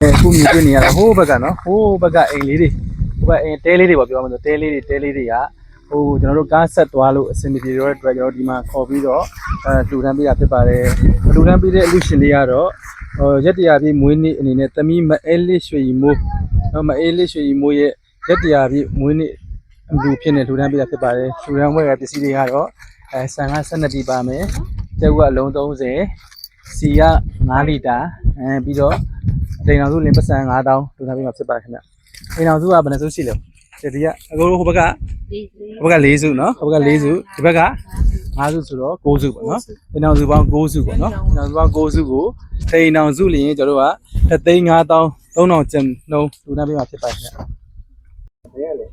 အခုမြင်တွေ့နေရတာဟိုးဘက်ကနော်ဟိုးဘက်ကအိမ်လေးတွေဟိုဘက်အိမ်တဲလေးတွေပေါ့ပြောမှဆိုတဲလေးတွေကဟိုကျွန်တော်တို့ကားဆက်သွားလို့အဆင်မပြေတော့တဲ့အတွက်ကျွန်တော်ဒီမှာခေါ်ပြီးတော့လှူဒန်းပေးတာဖြစ်ပါတယ်လှူဒန်းပေးတဲ့အလူရှင်လေးကတော့ရက်တရာပြည့်မွေးနေ့အနေနဲ့သမီးမအဲလေးရွှေရီမိုးမအဲလေးရွှေရီမိုးရဲ့ရက်တရာပြည့်မွေးနေ့အလူဖြစ်နေလှူဒန်းပေးတာဖြစ်ပါတယ်လှူဒန်းဝဲတဲ့ပစ္စည်းတွေကတော့ဆန်က12တီပါမယ်ကျုပ်ကအလုံး30စီက9လီတာပြီးတော့အိမ်အောင်စုလင်းပတ်စံ9000ဒုနာပေးမှာဖြစ်ပါတယ်ခင်ဗျအိမ်အောင်စုကဘယ်နှစုရှိလဲဒီကအကိုဟိုဘက်က4စုနော်ဟိုဘက်က4စုဒီဘက်က5စုဆိုတော့9စုပေါ့နော်အိမ်အောင်စုပေါင်း9စုပေါ့နော်အိမ်အောင်စုပေါင်း9စုကိုအိမ်အောင်စုလင်းကျွန်တော်တို့က3,5000 3,000ကျပ်နှုန်းဒုနာပေးမှာဖြစ်ပါတယ်ခင်ဗျဘယ်ရလဲ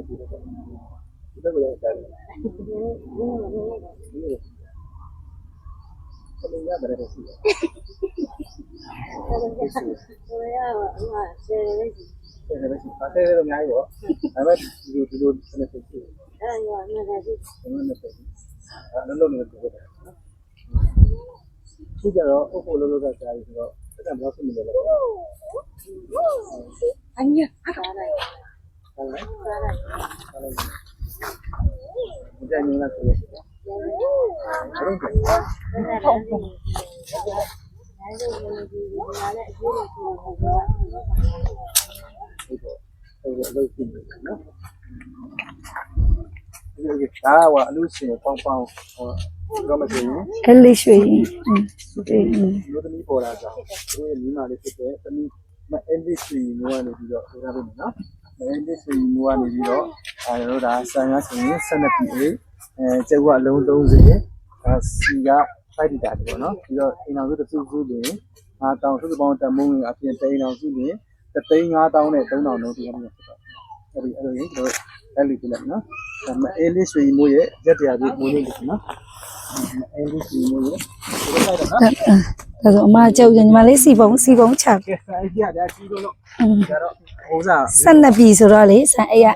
ဒီဘက်ကလည်းတယ်ဘယ်ရပါတယ်စီပါတယ်တော့များရောဒါပေမဲ့ဒီလိုနဲ့ဖြစ်တယ်လုံးနေတယ်သူကြတော့အဖို့လုံးကကြားပြီးတော့အဲ့ဒါဘယ်လိုဖြစ်နေလဲအညာအားလိုက်ဟုတ်ကြနေလားဆိုတော့ဟုတ်ကဲ့ဒါကအလူရှင်ပေါင်းတော့မသိဘူးအဲ့လေးရွှေဒီလူသမီးပေါ်လာကြသူရဲ့မိမလေးဖြစ်တဲ့သမီးမအန်ဒီစီမိုးကနေပြီးတော့ပြောရမယ်နော်မအန်ဒီစီမိုးကနေပြီးတော့တို့ဒါဆန်ရဆိုရင်12ပြည်ကျုပ်ကအလုံး30စီက5လီတာပေါ့နော်ပြီးတော့အိမ်အောင်စုတစ်စုစုပြင်5000စုစုပေါင်းတမုံအပြင်တိန်အောင်စုပြင်3,5000နဲ့3,000လုံးပြရမှာဖြစ်ပါတယ်အဲ့လိုရင်တို့အဲ့လိုပြလိုက်နော်မအေးလေးရွှေမိုးရဲ့ရက်တရားပြမိုးလေးလေးနော်အဲ့ဒီစီမိုးရဲ့ဒီလိုလိုက်တော့နော်ဒါဆိုအမကျုပ်ညီမလေးစီပုံချ ကဲအဲ့ဒီအကြီးတော့လို့ဒါတော့ဟိုးစား12ပြီဆိုတော့လေဆန်အိတ်